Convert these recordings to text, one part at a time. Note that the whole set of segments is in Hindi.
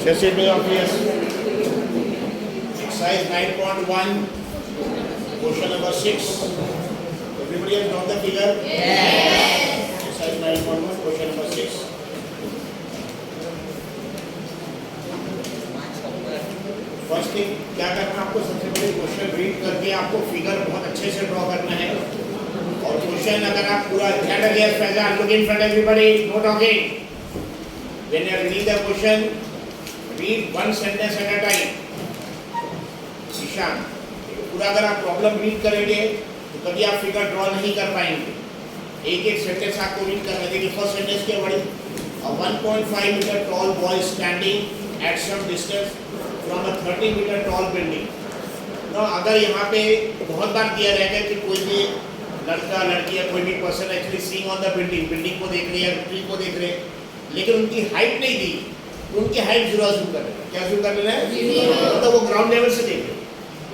Just be obvious. Exercise 9.1, question number 6. Everybody has drawn the figure? Yes. Exercise 9.1, question number 6. First thing क्या करना है आपको, सबसे पहले क्वेश्चन रीड करके आपको फिगर बहुत अच्छे से ड्रॉ करना है। और क्वेश्चन अगर आप पूरा ध्यान रखिए, पहले look in front everybody, no talking. When you read the question, read one sentence at a time. Ishan, पूरा अगर आप प्रॉब्लम रीड करेंगे तो कभी आप फिगर ड्रॉ नहीं कर पाएंगे। एक एक सेंटेंस आपको रीड करना है। देखिए फर्स्ट सेंटेंस क्या बड़ी, 1.5 metre tall boy standing at some distance from a 30 metre tall building. तो अगर यहाँ पे बहुत बार दिया रहेगा कि कोई भी लड़का लड़की या कोई भी person actually seeing on the building, building को देख रहे हैं, ट्री को देख रहे हैं, लेकिन उनकी हाइट नहीं दी, तो उनकी हाइट जीरो जूम कर रहे हैं। क्या जूम कर रहे हैं? तो वो ग्राउंड लेवल से देख रहे हैं।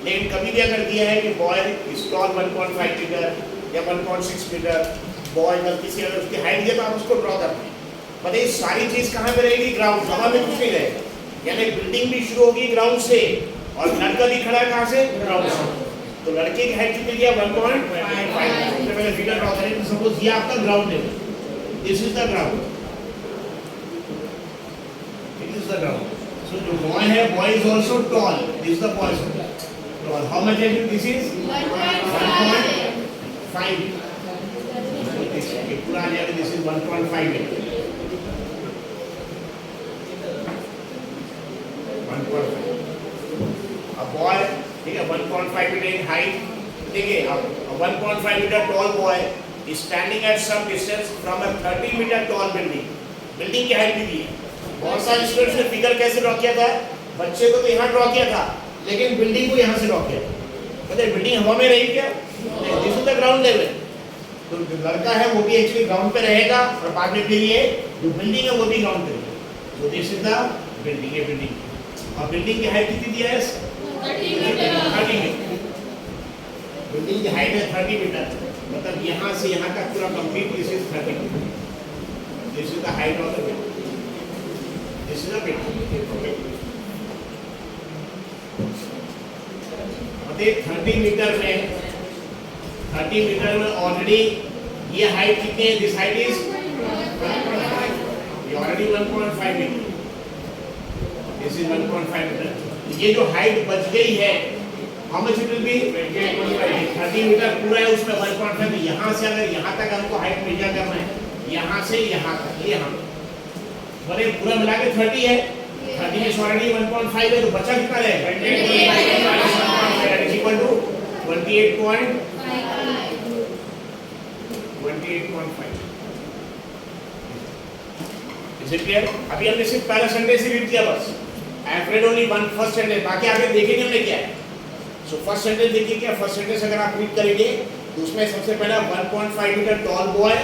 लेकिन कभी भी अगर दिया है कि बॉय इज टॉल 1.5 मीटर या 1.6 मीटर, बॉय गलती से अगर उसकी हाइट दिया तो आप उसको ड्रॉ करते हैं। बताइए सारी चीज कहाँ पे रहेगी? ग्राउंड, हवा में कुछ नहीं रहेगा। यानी बिल्डिंग भी शुरू होगी ग्राउंड से और लड़का भी खड़ा है कहाँ से? ग्राउंड से। तो लड़के की हाइट कितनी है? 1.5। सबसे पहले फिगर ड्रॉ करें तो सपोज ये आपका ग्राउंड है, this is the ground, it is the ground. So जो बॉय है, boy is also tall, this is the boy tall. How much है दिस? इज 1.5। पूरा आ जाएगा, दिस इज 1.5 है। 1.5। अब बॉय, ठीक है, 1.5 मीटर इन हाइट। देखिए अब 1.5 metre tall boy is standing at some distance from a 30 metre tall building. Building की हाइट भी दी है। बहुत सारे स्टूडेंट्स ने फिगर कैसे ड्रॉ किया था? बच्चे को तो यहाँ ड्रॉ किया था, लेकिन बिल्डिंग को यहाँ से ड्रॉ किया। मतलब बिल्डिंग हवा में रही क्या? This is the ground level. तो जो लड़का है वो भी एक्चुअली ग्राउंड पे रहेगा और बाद में फिर ये जो बिल्डिंग है वो भी ग्राउंड पे रहेगी। तो दिस इज द बिल्डिंग है, बिल्डिंग। और बिल्डिंग की हाइट कितनी दिया है? 30 मीटर। बिल्डिंग की हाइट है 30 मीटर, मतलब यहाँ से यहाँ तक पूरा complete this is 30 metre. This is the height of the building, this is the building. मतलब 30 मीटर में ऑलरेडी ये हाइट कितनी है? दिस हाइट इज 1.5, ये already 1.5 metre, this is 1.5 metre. ये जो हाइट बच गई है, how much it will be? 30 metre पूरा है, उसमें 1.5। यहाँ से अगर यहाँ तक हमको हाइट मेजर करना है, यहाँ से यहाँ तक, ये हम बड़े पूरा मिला के 30 है। 30 में ऑलरेडी 1.5 है, तो बचा कितना रहेगा? 28.5। Is it clear? अभी हमने सिर्फ पहला सेंटेंस ही रीड किया बस। I have read only one first sentence, बाकी आगे देखेंगे हमने क्या है। So first sentence देखिए क्या, first sentence अगर आप रीड करेंगे तो उसमें सबसे पहला 1.5 मीटर टॉल बॉय,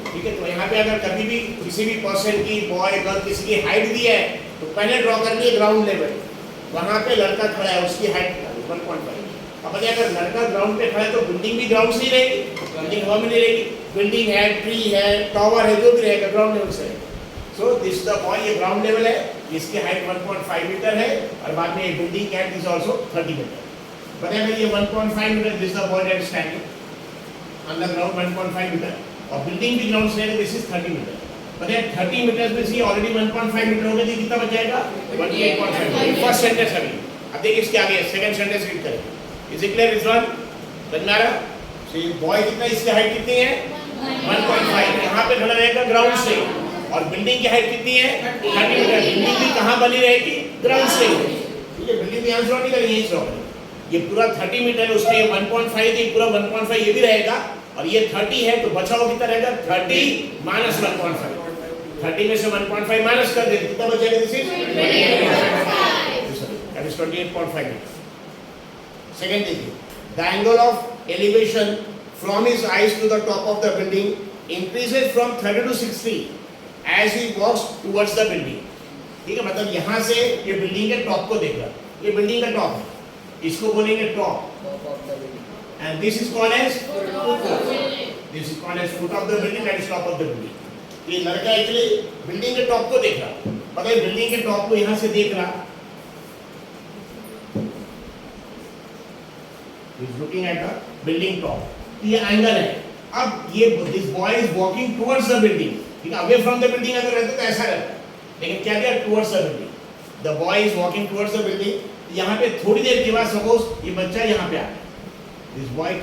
ठीक है। तो यहाँ पे अगर कभी भी किसी भी पर्सन की, बॉय गर्ल किसी की हाइट दी है तो पहले ड्रॉ करनी है ग्राउंड लेवल। वहाँ पे लड़का खड़ा है, उसकी हाइट 1.5। अब अगर लड़का ग्राउंड पे खड़ा है तो बिल्डिंग भी ग्राउंड से ही रहेगी, बिल्डिंग हवा में नहीं रहेगी। बिल्डिंग है, ट्री है, टावर है, जो भी रहेगा ग्राउंड लेवल से। सो दिस द बॉय, ये ग्राउंड लेवल है, इसकी हाइट 1.5 मीटर है और बाद में ये बिल्डिंग की हाइट इज आल्सो 30 मीटर। बताइए ये 1.5 metre, this the boy that standing on the ground 1.5 metre, और बिल्डिंग भी ग्राउंड से है, दिस इज 30 मीटर। बताइए 30 मीटर में से ऑलरेडी 1.5 मीटर हो गया, तो कितना बच जाएगा? 28.5। फर्स्ट सेंटेंस अभी। अब देखिए इसके आगे सेकंड सेंटेंस रीड करें। Is it clear? Is one समझ में आ रहा? सो ये बॉय कितना, इसकी हाइट कितनी है? 1.5। यहाँ पे खड़ा रहेगा ग्राउंड से, और बिल्डिंग की हाइट कितनी है? 30 मीटर। बिल्डिंग भी कहाँ बनी रहेगी? ग्राउंड से। ठीक है, बिल्डिंग यहाँ ड्रॉ नहीं करेंगे, यही ड्रॉ करेंगे। ये पूरा 30 मीटर है, उसमें 1.5 थी, पूरा 1.5 ये भी रहेगा, और ये 30 है, तो बचा हुआ कितना रहेगा? 30 माइनस 1.5। 30 में से 1.5 माइनस कर देते, कितना बचेगा? This is 28.5 metre. सेकंड देखिए, the angle of elevation from his eyes to the top of the building increases from 30 to 60 as he walks towards the building। ठीक है, मतलब यहाँ से ये बिल्डिंग के टॉप को देख रहा है, ये बिल्डिंग का टॉप है, इसको बोलेंगे top, and this is called as foot of the building, that is top of the building। ये लड़का एक्चुअली बिल्डिंग के टॉप को देख रहा, पता है बिल्डिंग के टॉप को यहां से देख रहा, is looking at the building top, ये एंगल है। अब ये this boy is walking towards the building, ठीक है, अवे फ्रॉम द बिल्डिंग अगर रहता तो ऐसा रहता, लेकिन क्या दिया, towards the building, the boy is walking towards the building. यहाँ पे थोड़ी देर के बाद सपोज ये बच्चा यहाँ पे आ गया, दिस बॉय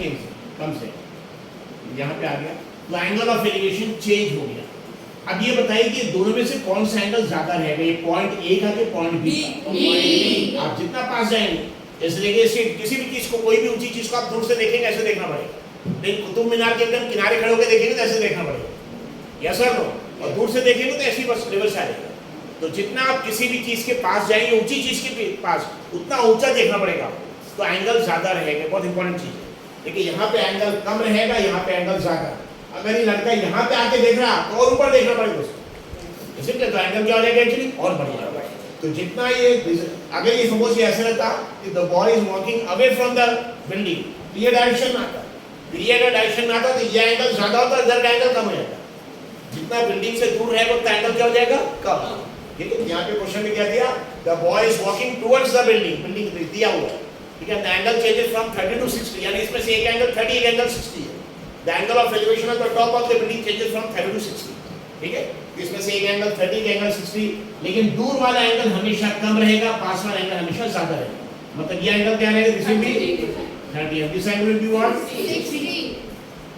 कम से यहाँ पे आ गया, तो एंगल ऑफ एलिवेशन चेंज हो गया। अब ये बताइए कि दोनों में से कौन सा एंगल ज्यादा रहेगा, ये पॉइंट ए का कि पॉइंट बी का? आप जितना पास जाएंगे, जैसे देखिए किसी भी चीज को, कोई भी ऊंची चीज को आप दूर से देखेंगे ऐसे देखना पड़ेगा, लेकिन कुतुब मीनार के एकदम किनारे खड़े होकर देखेंगे तो ऐसे देखना पड़ेगा, यस सर नो, और दूर से देखेंगे तो ऐसी बस रिवर्स आएगा। तो जितना आप किसी भी चीज के पास जाएंगे, ऊंची चीज के पास, उतना ऊंचा देखना पड़ेगा, तो एंगल ज्यादा रहेगा, बहुत इंपॉर्टेंट चीज है। देखिए यहाँ पे एंगल कम रहेगा, यहाँ पे एंगल ज्यादा। अगर ये लड़का यहाँ पे आके देख रहा तो और ऊपर देखना पड़ेगा उसको, इसलिए तो एंगल क्या हो जाएगा एक्चुअली और बढ़ जाएगा। तो जितना ये, अगर ये सपोज ये ऐसा रहता कि the boy is walking away from the building, तो ये डायरेक्शन में आता, फिर ये अगर डायरेक्शन में आता तो ये एंगल ज्यादा होता है, इधर का एंगल कम हो जाता। जितना बिल्डिंग से दूर रहेगा उतना एंगल क्या हो जाएगा, कम। ठीक है, यहाँ पे क्वेश्चन में क्या दिया, the boy is walking towards the building, building दिया हुआ है, ठीक है, the angle changes from 30 to 60, यानी इसमें से एक एंगल 30, एक एंगल 60 है। The angle of elevation of the top of the building changes from 30 to 60, ठीक है, इसमें से एक एंगल 30, एक एंगल 60, लेकिन दूर वाला एंगल हमेशा कम रहेगा, पास वाला एंगल हमेशा ज्यादा रहेगा। मतलब ये एंगल क्या रहेगा, this will be 30 and this angle will be what, 60,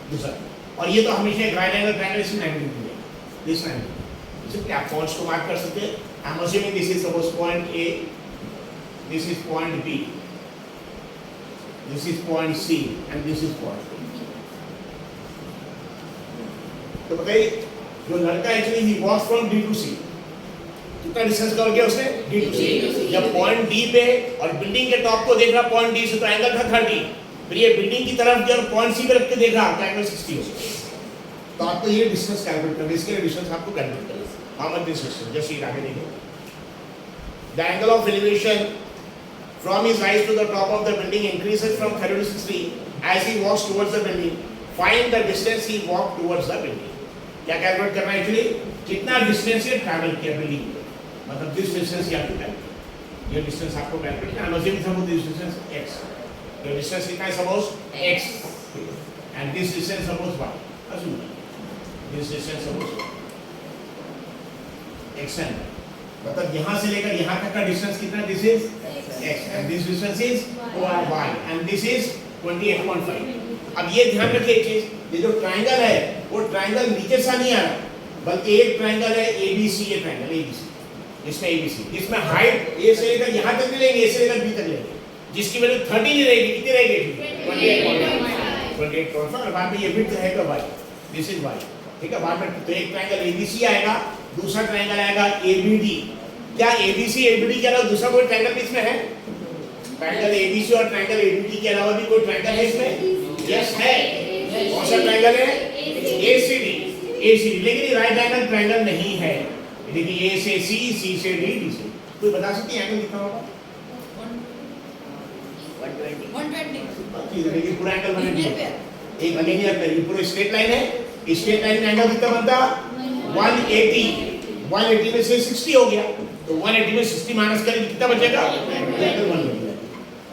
दूसरा। और ये तो हमेशा एक राइट एंगल ट्रायंगल इस 90 डिग्री है, दिस 90। इसलिए आप पॉइंट्स को मार्क कर सकते हैं। I am assuming this is suppose point A, this is point B, this is point C and this is point. तो बताइए जो लड़का एक्चुअली ही walks from D to C, कितना डिस्टेंस कवर किया उसने, डी टू सी। जब पॉइंट डी पे और बिल्डिंग के टॉप को देख रहा पॉइंट डी से, तो एंगल था 30, फिर ये बिल्डिंग की तरफ जब पॉइंट सी पे रख के देखा तो एंगल 60 हो गया। तो आपको ये डिस्टेंस कैलकुलेट करना है, इसके लिए डिस्टेंस आपको कैलकुलेट करना है। How much this distance, just sheet आगे देखो, the angle of elevation from his eyes to the top of the building increases from 30 to 60 as he walks towards the building. Find the distance he walked towards the building. क्या कैलकुलेट करना है एक्चुअली, कितना डिस्टेंस ये ट्रैवल किया बिल्डिंग पे, मतलब दिस डिस्टेंस ये आपको कैलकुलेट, ये डिस्टेंस आपको कैलकुलेट करना है। Assume suppose this distance x, तो डिस्टेंस कितना है suppose x, and this distance suppose y, assume this distance suppose x है, मतलब यहाँ से लेकर यहाँ तक का डिस्टेंस कितना, this is x and this distance is y and this is 28.5। अब ये ध्यान रखिए एक चीज, ये जो ट्रायंगल है वो ट्रायंगल नीचे से नहीं आ रहा, बल्कि एक ट्रायंगल है ABC, ये ट्रायंगल ABC, इसमें ABC, इसमें हाइट A से लेकर यहाँ तक लेंगे, A से लेकर B तक लेंगे, जिसकी वैल्यू 30 नहीं रहेगी, कितनी रहेगी 28.5, और बाद में ये विड्थ रहेगा y, दिस इज y, ठीक है। बाद में तो एक ट्रायंगल ABC आएगा, दूसरा ट्रायंगल आएगा ABD। क्या ABC ABD के अलावा दूसरा कोई ट्रायंगल इसमें है? ट्रायंगल ABC और ट्रायंगल ABD के अलावा भी कोई ट्रायंगल है इसमें? यस है। कौन सा ट्रायंगल है? ACD, लेकिन ये राइट एंगल ट्रायंगल नहीं है। देखिए A से C, C से D, D से, कोई बता सकती है एंगल कितना होगा? 120। देखिए पूरा एंगल बना दिया, एक लीनियर पे, ये पूरा स्ट्रेट लाइन है, स्ट्रेट लाइन में एंगल कितना बनता? 180 में से 60 हो गया, तो 180 में 60 माइनस करेंगे कितना बचेगा? Angle 180,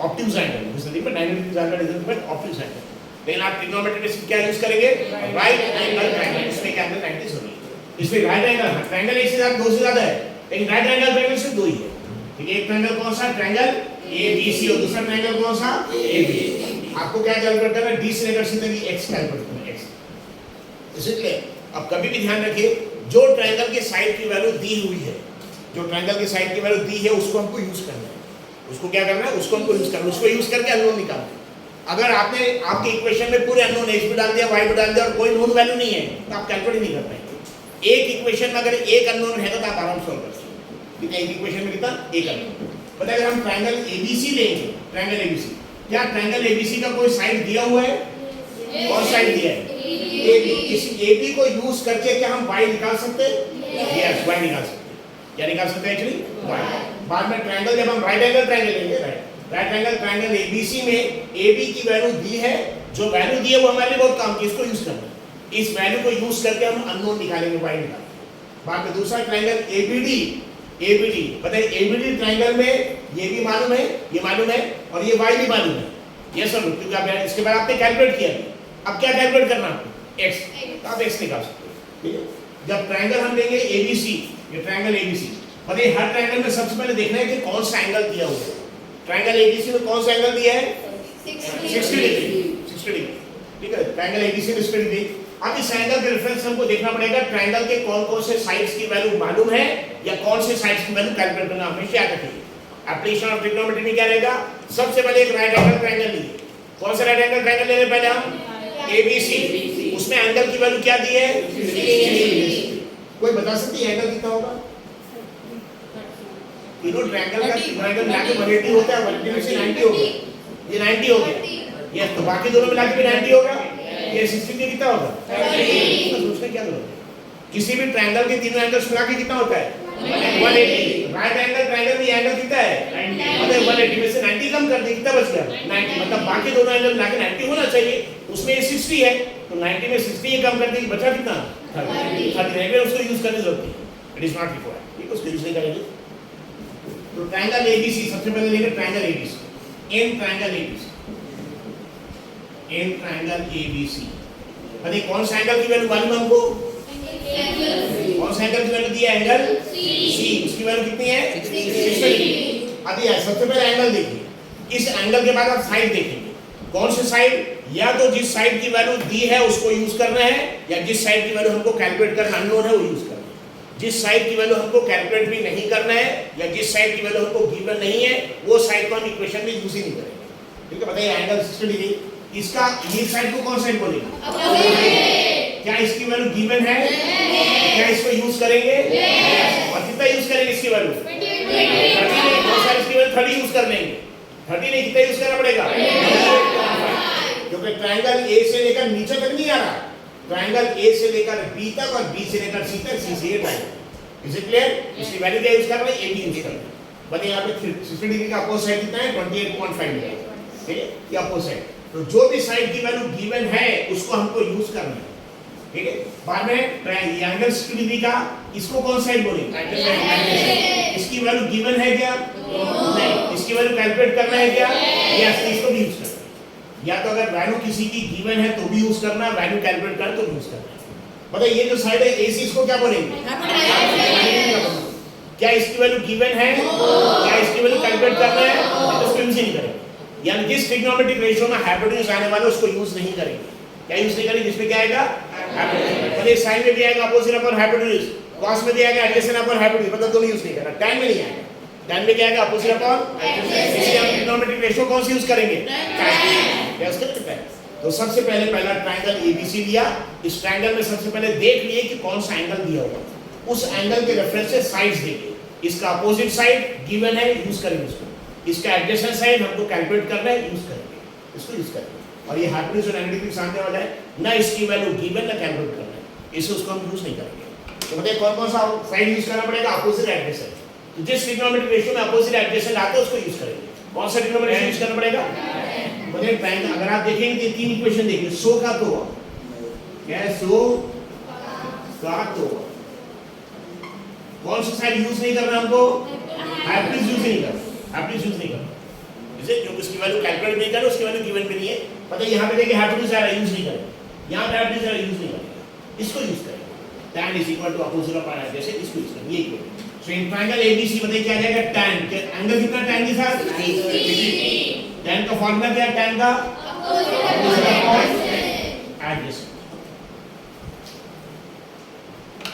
obtuse angle, this is not 90 degree angle, is but obtuse angle. लेकिन आप ट्रिग्नोमेट्री में क्या यूज करेंगे? राइट एंगल ट्रायंगल, इसमें क्या एंगल 90 होगी, इसमें राइट एंगल, ट्रायंगल एक से ज्यादा, दो से ज्यादा है, लेकिन राइट एंगल ट्रायंगल सिर्फ दो ही है, ठीक है। एक ट्रायंगल कौन सा? ट्रायंगल ABC, और दूसरा ट्रायंगल कौन सा? AB। आपको क्या कैलकुलेट करना है? D से लेकर C तक की x कैलकुलेट करना है, x। इसलिए अब कभी भी ध्यान रखिए, जो ट्रायंगल के साइड की वैल्यू दी हुई है, जो ट्रायंगल के साइड की वैल्यू दी है, उसको हमको यूज करना है, उसको क्या करना है? उसको हमको यूज करना है, उसको यूज करके अननोन निकालना है। अगर आपने आपके इक्वेशन में पूरे अननोन x भी डाल दिया, y भी डाल दिया और कोई नोन वैल्यू नहीं है, तो आप कैलकुलेट नहीं कर पाएंगे। एक इक्वेशन में अगर एक अननोन है तो आप आराम से सॉल्व कर सकते हैं। कितना? एक इक्वेशन में कितना? एक अननोन। पता है अगर हम ट्रायंगल ABC लेंगे, ट्रायंगल ABC, क्या ट्रायंगल ABC का कोई साइड दिया हुआ है? कौन साइड दिया है? AB। इस AB को यूज करके क्या हम y निकाल सकते हैं? यस, y निकाल सकते हैं। क्या निकाल सकते हैं एक्चुअली? y। बाद में ट्रायंगल, जब हम राइट एंगल ट्रायंगल लेंगे, राइट एंगल ट्रायंगल ABC में AB की वैल्यू दी है, जो वैल्यू दी है वो हमारे लिए बहुत काम की, इसको यूज करना है। इस वैल्यू को यूज करके हम अननोन निकालेंगे, y निकालेंगे। बाद में दूसरा ट्रायंगल एबीडी, एबीडी बताइए एबीडी ट्रायंगल में ये भी मालूम है, ये मालूम है और ये वाई भी मालूम है। ये सब क्योंकि आप इसके बाद आपने कैलकुलेट किया, अब क्या कैलकुलेट करना आपको एक्स, तो आप एक्स निकाल सकते हो। ठीक है, जब ट्रायंगल हम लेंगे एबीसी, ये ट्रायंगल एबीसी, बताइए हर ट्रायंगल में सबसे पहले देखना है कि कौन सा एंगल दिया हुआ है। ट्रायंगल एबीसी में कौन सा एंगल दिया है? 60 डिग्री, 60 डिग्री। ठीक है, ट्रायंगल एबीसी में 60 डिग्री। अब इस एंगल के रेफरेंस हमको देखना पड़ेगा ट्रायंगल के कौन कौन से साइड्स की वैल्यू मालूम है या कौन से साइड्स की वैल्यू कैलकुलेट करना हमेशा याद रखिए। एप्लीकेशन ऑफ ट्रिग्नोमेट्री में क्या रहेगा? सबसे पहले एक राइट एंगल ट्रायंगल लीजिए। कौन सा राइट एंगल ट्रायंगल ले रहे पहले हम? एबीसी। उसमें एंगल की वैल्यू क्या दी है? 60। कोई बता सकती है एंगल कितना होगा? तीनों ट्रायंगल का ट्रायंगल मिला के 180 होता है, 180 में से 90 होगा, ये 90 हो गया। ये तो बाकी दोनों मिला के भी 90 होगा, ये 60 में कितना होगा? 30। उसका क्या जरूरत है? किसी भी ट्रायंगल के तीनों एंगल्स मिला के कितना होता है? 180। राइट एंगल ट्रायंगल में एंगल कितना है? 90। 180 में से 90 कम कर दे, कितना बच गया? 90। मतलब बाकी दोनों एंगल मिला के 90 होना चाहिए, उसमें ये 60 है तो 90 में 60 ये कम कर दे, बचा कितना? 30। उसको यूज करने की जरूरत है, इट इज नॉट रिक्वायर्ड। ठीक है, उसको यूज नहीं करेंगे। तो ट्रायंगल एबीसी सबसे पहले लेंगे triangle ABC, in triangle ABC, in triangle ABC. अरे कौन सा एंगल की वैल्यू मालूम है हमको? कौन सा एंगल की वैल्यू दी है? Angle c. उसकी वैल्यू कितनी है? 60 डिग्री। अब ये सबसे पहले एंगल देखिए, इस एंगल के बाद आप साइड देखेंगे। कौन से साइड? या तो जिस साइड की वैल्यू दी है उसको यूज करना है, या जिस साइड की वैल्यू हमको कैलकुलेट करना अननोन है वो यूज करना है। जिस साइड की वैल्यू हमको कैलकुलेट भी नहीं करना है या जिस साइड की वैल्यू हमको गिवन नहीं है वो साइड को हम इक्वेशन में यूज ही नहीं करेंगे। ठीक है, बताइए एंगल 60 डिग्री, इसका ये साइड को कौन साइड बोलेगा? क्या इसकी वैल्यू गिवन है? क्या इसको यूज करेंगे? और कितना यूज करेंगे इसकी वैल्यू? 30 नहीं, बहुत सारे इसकी वैल्यू 30 यूज कर लेंगे। 30 नहीं, कितना यूज करना पड़ेगा? क्योंकि ट्रायंगल ए से लेकर नीचे तक नहीं आ रहा, ट्रायंगल ए से लेकर बी तक और बी से लेकर सी तक, सी से ये ट्रायंगल। Is it clear? इसकी वैल्यू क्या यूज कर रहे हैं? ए बी यूज कर रहे हैं। बताइए यहाँ पे 60 डिग्री का अपोजिट साइड कितना है? 28.5 डिग्री। ठीक है, ये अपोजिट साइड। तो जो भी साइड की वैल्यू गिवन है उसको हमको यूज करना है। ठीक है, बाद में ट्रायंगल 60 डिग्री का इसको कौन साइड बोलेंगे? इसकी वैल्यू गिवन है क्या? नहीं। इसकी वैल्यू कैलकुलेट करना है क्या? यस, इसको भी यूज करना है। या तो अगर वैल्यू किसी की गिवन है तो भी यूज करना, वैल्यू कैलकुलेट करना तो भी यूज करना। बताइए ये जो साइड है एसी, इसको क्या बोलेंगे? क्या इसकी वैल्यू गिवन है? क्या इसकी वैल्यू कैलकुलेट करना है? तो उसको यूज नहीं करेंगे। यानी जिस ट्रिग्नोमेट्रिक रेशियो में हाइपोटेन्यूज आने वाला उसको यूज नहीं करेंगे। क्या यूज नहीं करेंगे? जिसमें क्या आएगा? हाइपोटेन्यूज। मतलब साइन में भी आएगा अपोजिट अपॉन हाइपोटेन्यूज, कॉस में भी आएगा एडजेसेंट अपॉन हाइपोटेन्यूज, मतलब दोनों यूज नहीं करना। tan में नहीं आएगा, tan में क्या आएगा? Opposite upon adjacent. इसलिए हम ट्रिग्नोमेट्रिक रेशियो कौन सी यूज करेंगे? क्या यूज करते हैं? तो सबसे पहला ट्रायंगल एबीसी लिया। इस ट्रायंगल में सबसे पहले देख लिए कि कौन सा एंगल दिया हुआ है, उस एंगल के रेफरेंस से साइड्स देखिए। इसका अपोजिट साइड गिवन है, यूज करेंगे उसको। इसका एडजेसेंट साइड हमको कैलकुलेट करना है, यूज करेंगे, इसको यूज करेंगे। और ये हाइपोटेन्यूज और 90 डिग्री सामने वाला है ना, इसकी वैल्यू गिवन ना कैलकुलेट करना है, इससे उसको हम यूज नहीं करेंगे। तो बताइए कौन कौन सा साइड यूज करना पड़ेगा? Opposite adjacent. तो जिस ट्रिग्नोमेट्रिक रेशियो में अपोजिट एडजेसेंट आता है उसको यूज करेंगे। कौन सा ट्रिग्नोमेट्रिक रेशियो यूज करना पड़ेगा? बताइए ट्रायंगल अगर आप देखेंगे तो तीन इक्वेशन देखिए, सो का तो क्या है? सो का तो कौन सा साइड यूज नहीं करना हमको? हाइपोटेन्यूज यूज नहीं करना, हाइपोटेन्यूज यूज नहीं करना। इसे क्योंकि उसकी वैल्यू कैलकुलेट नहीं करना, उसकी वैल्यू गिवन भी नहीं है। पता है यहाँ पे देखिए हाइपोटेन्यूज आ रहा है, यूज नहीं करेंगे। यहाँ पे हाइपोटेन्यूज आ रहा है, यूज नहीं करेंगे, इसको यूज करेंगे। tan is equal to opposite of adjacent, इसको यूज करेंगे। ये equation so in triangle ABC बताइए क्या आ जाएगा? tan के एंगल कितना tan के साथ? 60। tan का फार्मूला क्या है? tan का opposite of adjacent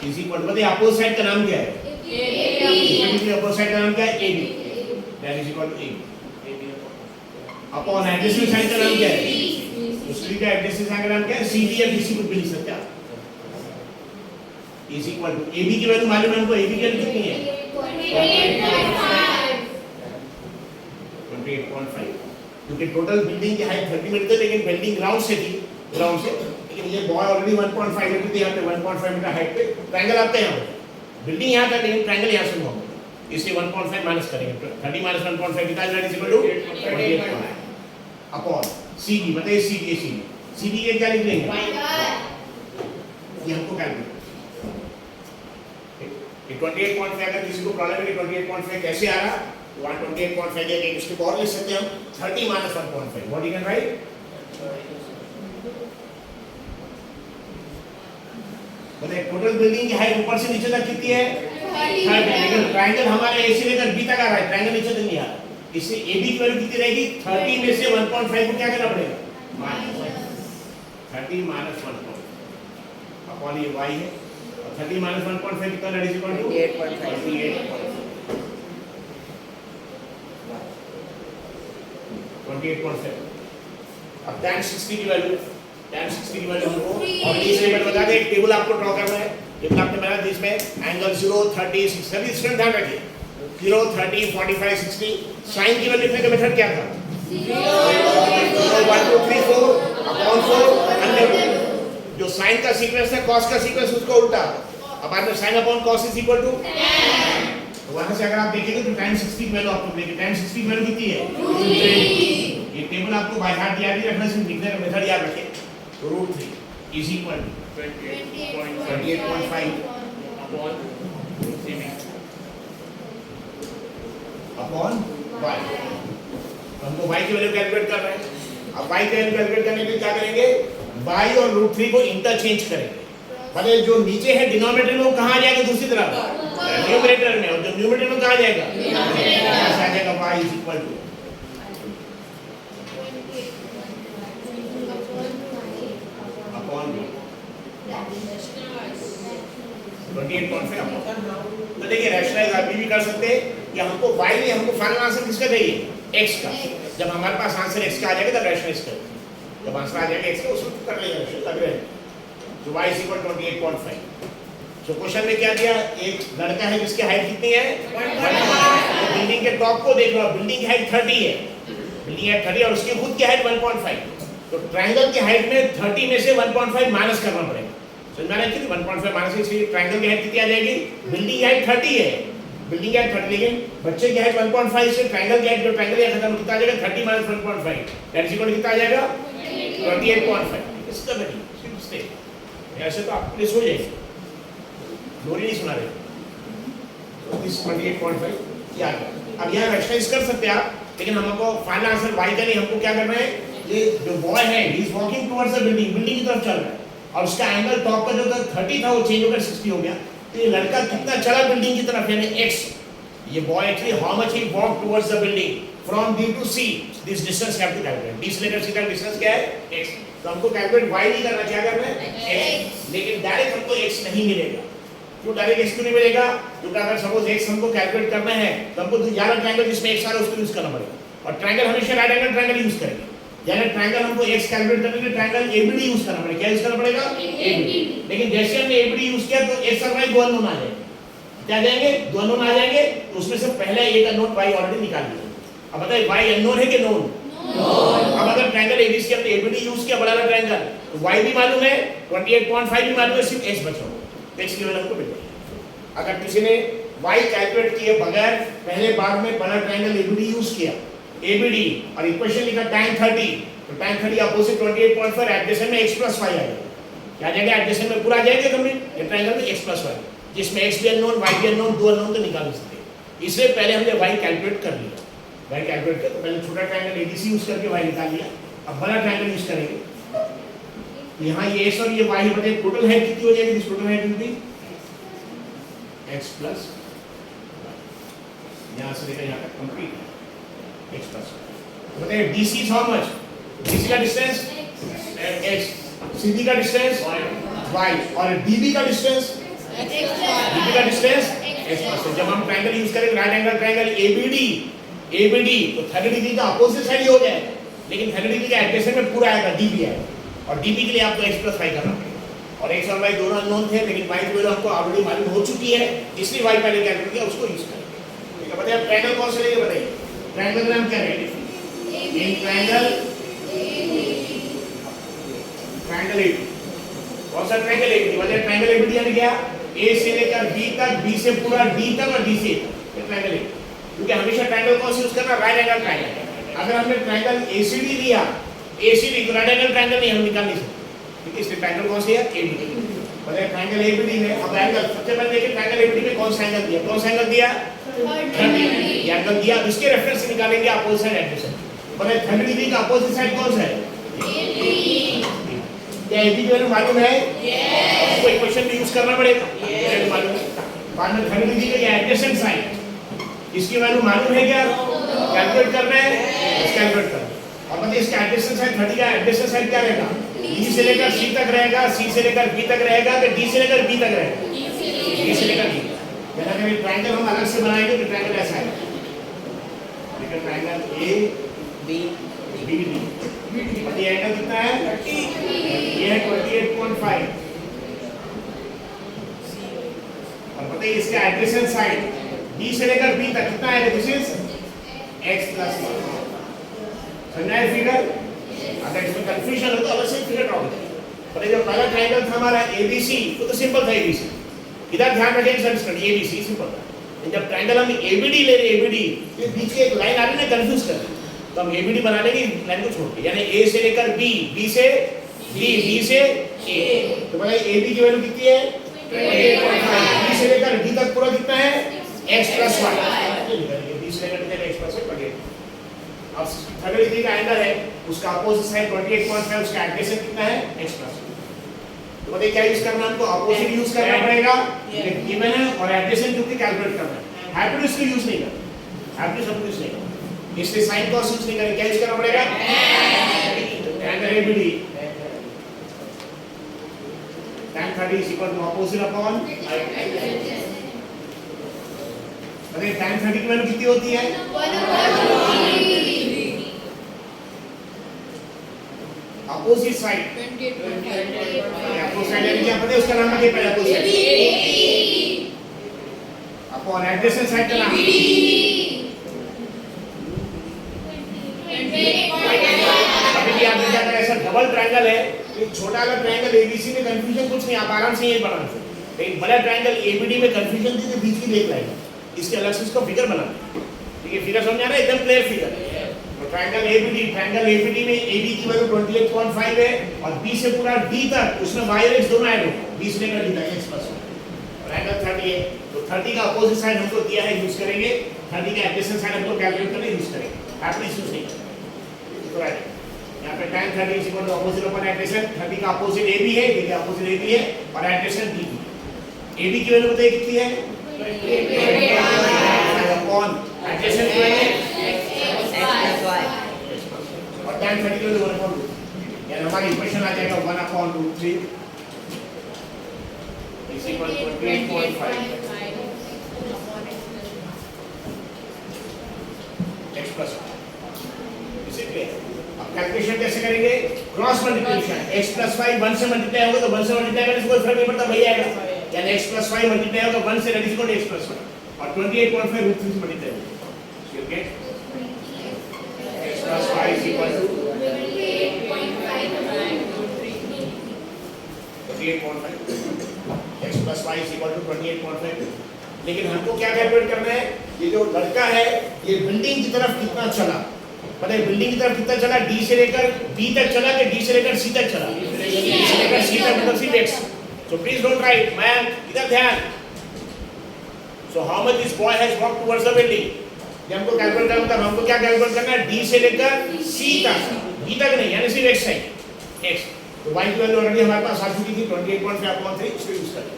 is equal to, बताइए अपोजिट साइड का नाम क्या है? AB। अपोजिट साइड का नाम क्या है? AB। that is equal to AB upon adjacent side का नाम क्या है? उसकी का एडजेसेंट साइड का नाम क्या है? CD या BC को भी लिख सकते हैं आप। इज इक्वल टू AB की वैल्यू मालूम है हमको, AB की वैल्यू कितनी है? 28.5। क्योंकि टोटल बिल्डिंग की हाइट 30 मीटर थी, लेकिन बिल्डिंग ग्राउंड से थी, ग्राउंड से, लेकिन ये बॉय ऑलरेडी 1.5 मीटर थी, यहाँ पे 1.5 मीटर हाइट पे ट्रायंगल आता है। यहाँ पे बिल्डिंग यहाँ था लेकिन ट्रायंगल यहाँ से हुआ, इसलिए 1.5 माइनस करेंगे। 30 माइनस 1.5 कितना है? Is equal to 28.5 upon CD। बताइए CD ये क्या लिख लेंगे? ये हमको कैलकुलेट। 28.5 अगर किसी को प्रॉब्लम है कि 28.5 कैसे आ रहा, 128.5 के इसके और लिख सकते हैं हम 30 minus 1.5. What you can write? बताइए टोटल बिल्डिंग की हाइट ऊपर से नीचे तक कितनी है 30. लेकिन ट्रायंगल हमारे ए से लेकर बी तक आ रहा है, ट्रायंगल नीचे तक नहीं आ रहा. इससे ए बी की वैल्यू कितनी रहेगी 30 में से 1.5 को क्या करना पड़ेगा -30 minus 1.5 अपॉन ये y है. 30 minus 1.5 कितना दैट इज इक्वल टू 28.5. अब tan 60 की वैल्यू हमको और तीसरे में बता दे, एक टेबल आपको ड्रॉ करना है. टेबल आपने बनाया जिसमें एंगल 0 30 60 सभी स्टूडेंट ध्यान रखिए 0 30 45 60. साइन की वैल्यू लिखने का मेथड क्या था 0 1 2 3 4 अपॉन 4 अंडर. जो साइन का सीक्वेंस है कॉस का सीक्वेंस उसको उल्टा. अब आपने sine upon cos is equal to तो वहां से अगर आप देखेंगे तो tan 60 की वैल्यू आपको मिलेगी. tan 60 की वैल्यू कितनी है ये टेबल आपको बाय हार्ट याद नहीं रखना, सिर्फ लिखने का मेथड याद रखें. तो √3 is equal to 28.5 upon y. हमको y की वैल्यू कैलकुलेट कर रहे हैं. अब y की वैल्यू कैलकुलेट करने के लिए क्या करेंगे y और √3 को इंटरचेंज करेंगे. मतलब जो नीचे है डिनोमिनेटर में वो कहां आ जाएगा दूसरी तरफ न्यूमरेटर में, और जो न्यूमरेटर में कहां आ जाएगा आ जाएगा y is equal two upon 28.5. तो देखिए रैशनलाइज आप भी कर सकते हैं कि हमको y नहीं, हमको फाइनल आंसर किसका चाहिए x का. जब हमारे पास आंसर x का आ जाएगा तब रैशनलाइज करेंगे. जब आंसर आ जाएगा x का उसको कर लेंगे रैशनलाइज. तो y is equal to 28.5. तो क्वेश्चन में क्या दिया, एक लड़का है जिसकी हाइट कितनी है 1.5. बिल्डिंग के टॉप को देख लो, बिल्डिंग की हाइट 30 है, बिल्डिंग हाइट 30 और उसकी खुद की हाइट 1.5. तो ट्रायंगल की हाइट में 30 में से 1.5 माइनस करना पड़ेगा. समझ में आ रहा है कि 1.5 माइनस इसलिए ट्रायंगल की हाइट कितनी आ जाएगी, बिल्डिंग की हाइट 30 है, बिल्डिंग की हाइट 30 लेकिन बच्चे की हाइट 1.5 से ट्रायंगल की हाइट जो ट्रायंगल है खत्म कितना आ जाएगा 30 minus 1.5 दैट इज इक्वल कितना आ जाएगा 28.5. इसका नहीं सिर्फ स्टे ऐसे तो आप प्लेस हो जाएगी. लोरी नहीं सुना रहे तो दिस 28.5 क्या है. अब यहाँ रैशनलाइज कर सकते हैं आप, लेकिन हमको फाइनल आंसर y का नहीं, हमको क्या करना है ये जो बॉय है he is walking towards the building, building की तरफ चल रहा है और उसका एंगल टॉप का जो था 30 था वो चेंज होकर 60 हो गया. तो ये लड़का कितना चला बिल्डिंग की तरफ यानी x. ये boy actually how much he walk towards the building from D to C. This distance have to calculate. D से लेकर C तक डिस्टेंस क्या है x. तो हमको कैलकुलेट y नहीं करना, क्या करना है x. लेकिन डायरेक्ट हमको x नहीं मिलेगा. क्यों डायरेक्ट x क्यों नहीं मिलेगा, क्योंकि अगर सपोज x हमको कैलकुलेट करना है तो हमको ज्यादा ट्रायंगल जिसमें x आ रहा है उसको यूज करना पड़ेगा. और ट्रायंगल हमेशा राइट एंगल ट्रायंगल यूज करेंगे. यानी ट्रायंगल हमको x कैलकुलेट करने के लिए ट्रायंगल ABD यूज करना पड़ेगा. क्या यूज करना पड़ेगा ABD. लेकिन जैसे हमने ABD यूज किया तो x और y दो अननोन आ जाएंगे. क्या जाएंगे दो अननोन आ जाएंगे. तो उसमें से पहले एक अननोन y ऑलरेडी निकाल दिया. अब बताइए y अननोन है कि नोन. अब अगर ट्रायंगल ABC हमने ABD यूज किया बड़ा वाला ट्रायंगल तो y भी मालूम है 28.5 भी मालूम है, सिर्फ x बचा हुआ. x की वैल्यू हमको मिल गई. अगर किसी ने y कैलकुलेट किए बगैर पहले बार में बड़ा ट्रायंगल ABD यूज किया ABD और इक्वेशन लिखा tan 30 तो tan 30 अपोजिट 28.5 एडजेसेंट में x + y आ जाएगा. क्या जाएगा एडजेसेंट में पूरा आ जाएगा कंप्लीट ये ट्रायंगल में x + y जिसमें x भी अननोन y भी अननोन दो अननोन तो निकाल सकते हैं. इसलिए पहले हमने y कैलकुलेट कर लिया. y कैलकुलेट किया तो पहले छोटा ट्रायंगल ABC यूज करके y निकाल लिया. अब बड़ा ट्रायंगल यूज करेंगे. यहाँ ये x और ये y बताइए टोटल हाइट कितनी हो जाएगी. Total height will be x + यहाँ से लेकर यहाँ तक कंप्लीट x + बताइए DC is how much. DC का डिस्टेंस x, CD का डिस्टेंस y और DB का डिस्टेंस DB का डिस्टेंस x + जब हम ट्रायंगल यूज करेंगे राइट एंगल ट्रायंगल ABD तो 30 डिग्री का अपोजिट साइड ही हो जाएगा. लेकिन 30 डिग्री का एडजेसेंट में पूरा आएगा DB आएगा. और DB के लिए आपको x + y करना पड़ेगा. और x और y दोनों अननोन थे लेकिन y की वैल्यू हमको ऑलरेडी मालूम हो चुकी है इसलिए y पहले कैलकुलेट किया उसको यूज करेंगे. ठीक है बताइए अब ट्रायंगल कौन से लेंगे बताइए. ट्रायंगल का नाम क्या है इन ट्रायंगल AB. कौन सा ट्रायंगल ABD बताइए. ट्रायंगल ABD यानी क्या A से लेकर B तक, B से पूरा D तक और D से ये ट्रायंगल ABD. क्योंकि हमेशा ट्रायंगल कौन से यूज करना राइट एंगल ट्रायंगल. अगर हमने ट्रायंगल ACD लिया ACD तो राइट एंगल ट्रायंगल नहीं हम निकाल नहीं सकते. ठीक है इसलिए ट्रायंगल कौन से है ABD. बताइए ट्रायंगल एबीडी में अब एंगल सबसे पहले देखिए ट्रायंगल एबीडी में कौन सा एंगल दिया, कौन सा एंगल दिया 30 ये एंगल दिया। अब इसके रेफरेंस से निकालेंगे अपोजिट साइड एडजेसेंट। बताइए 30 डिग्री का अपोजिट साइड कौन सा है एबी। क्या एबी की वैल्यू मालूम है? यस। कोई क्वेश्चन भी यूज करना पड़ेगा यस मालूम है। बाद में 30 डिग्री का ये एडजेसेंट साइड इसकी वैल्यू मालूम है क्या? कैलकुलेट करना है कैलकुलेट करना। और बताइए इसका एडजेसेंट साइड 30 का एडजेसेंट साइड क्या रहेगा? डी से लेकर सी तक रहेगा, सी से लेकर बी तक रहेगा, तो डी से लेकर बी तक रहेगा, डी से लेकर बी। जैसा कि ट्रायंगल हम अलग से बनाएंगे तो ट्रायंगल ऐसा है, लेकिन ट्रायंगल ए बी डी ये एंगल कितना है 30, ये है 28.5। और बताइए इसका एडजेसेंट साइड डी से लेकर बी तक कितना है? This is x + 1। समझा है फिगर? अगर इसमें कंफ्यूजन हो तो अलग से फिगर ड्रॉ करें। पर ये जो पहला ट्रायंगल था हमारा ABC तो सिंपल था ABC। इधर ध्यान रखें अंडरस्टैंड ABC सिंपल था। जब ट्रायंगल हम ABD ले रहे ABD ये बीच में एक लाइन आ रही है ना कंफ्यूज कर रही है, तो हम ABD बना लेंगे लाइन को छोड़ के, यानी A से लेकर B, B से D, D से A। तो बताइए AB की वैल्यू कितनी है 28.5, B से लेकर D तक पूरा कितना है x + 1। B से लेकर D तक x + 1 28। अब 30 डिग्री का एंगल है, उसका अपोजिट साइड 28.5, उसका एडजेसेंट कितना है x + 1। तो बताइए क्या यूज करना है हमको? अपोजिट यूज करना पड़ेगा, गिवन है और एडजेसेंट क्योंकि कैलकुलेट करना है। हाइपोटेन्यूज को यूज नहीं करना, हाइपोटेन्यूज सब यूज नहीं करना, इसलिए साइन कॉस यूज नहीं करेंगे। क्या यूज करना पड़ेगा? Angle ABD tan 30 = opposite upon बताइए tan 30 की वैल्यू कितनी होती है 1/3। अपोजिट साइड 28.5 अपोजिट साइड यानी क्या पता है उसका नाम क्या पहले opposite side upon adjacent side का नाम अभी भी आप क्या करें ऐसा डबल ट्रायंगल है, एक छोटा वाला ट्रायंगल ABC में कंफ्यूजन कुछ नहीं, आप आराम से ये बना सकते। एक बड़ा ट्रायंगल ABD में कंफ्यूजन थी तो बीच की देख लाएगा, इसके अलग से इसको फिगर बना। ठीक है फिगर समझ आ रहा है? एकदम क्लियर फिगर। ट्रायंगल ABD में AB की वैल्यू 28.5 है और B से पूरा D तक उसमें y और x दोनों ऐड हो, B से लेकर D तक x + 1। ट्रायंगल 30 है तो 30 का अपोजिट साइड हमको दिया है यूज करेंगे, 30 का एडजेसेंट साइड हमको कैलकुलेट करने यूज करेंगे, हाइपोटेन्यूज यूज नहीं करेंगे। तो राइट यहां पे tan 30 = अपोजिट अपॉन एडजेसेंट, 30 का अपोजिट AB है, ये का अपोजिट AB है और एडजेसेंट D। AB की वैल्यू बताइए कितनी है 28.5 अपॉन एडजेसेंट की वैल्यू और tan 30 की वैल्यू 1/2, यानी हमारी इक्वेशन आ जाएगा 1/√3 = 28.5 x + 1। इसे क्लियर। अब कैलकुलेशन कैसे करेंगे? क्रॉस मल्टीप्लिकेशन x + 5 1 से मल्टीप्लाई होगा तो 1 से मल्टीप्लाई करने से कोई फर्क नहीं पड़ता, वही आएगा। यानी x + 5 मल्टीप्लाई होगा 1 से, that is equal to x + 1 और 28.5 √3 से मल्टीप्लाई होगा। You get x + 5 = 28.5 x + 5 = 28.5। लेकिन हमको क्या कैलकुलेट करना है? ये जो लड़का है ये बिल्डिंग की तरफ कितना चला, पता है बिल्डिंग की तरफ कितना चला? D से लेकर B तक चला कि D से लेकर C तक चला? D से लेकर C तक मतलब सिर्फ x। So please don't write, man, इधर ध्यान। So how much this boy has walked towards the building? जब हमको कैलकुलेट करना तब हमको क्या कैलकुलेट करना है? D से लेकर C तक, B तक नहीं, यानी सिर्फ x है x। तो y की वैल्यू ऑलरेडी हमारे पास आ चुकी थी 28.5/3, इसको यूज करें।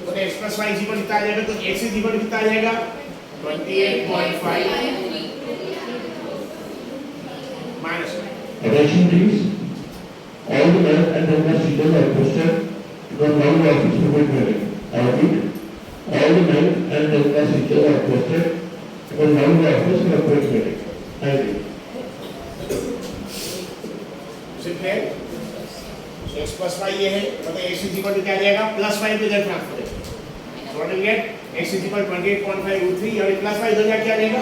तो x + y = कितना आ जाएगा? तो x = कितना आ जाएगा 28.5 minus 1। Attention please. All the men and women seated are posted to the ground office before hearing. I repeat, all the men and women seated are posted to the ground office before hearing. Thank you. Simple है। So x + y ये है, मतलब x = क्या आ जाएगा? +5 पे इधर ट्रांसफर है। So what do we get? x = 28.5 और +5 इधर क्या आ जाएगा?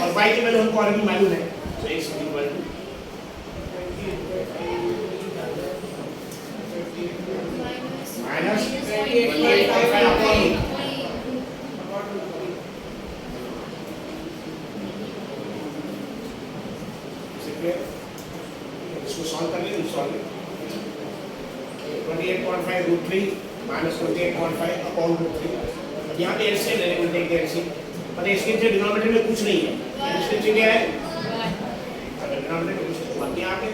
और y की वैल्यू हमको ऑलरेडी मालूम है। So x = minus 28.5/2। इसको सॉल्व करने दो, solve 28.5 root 3 minus 28.5 upon root 3. अब यहाँ पे LCM लेने को टेक LCM, पता है इसके नीचे डिनोमिनेटर में कुछ नहीं है, इसके नीचे क्या है? अगर डिनोमिनेटर में कुछ नहीं, अब यहाँ पे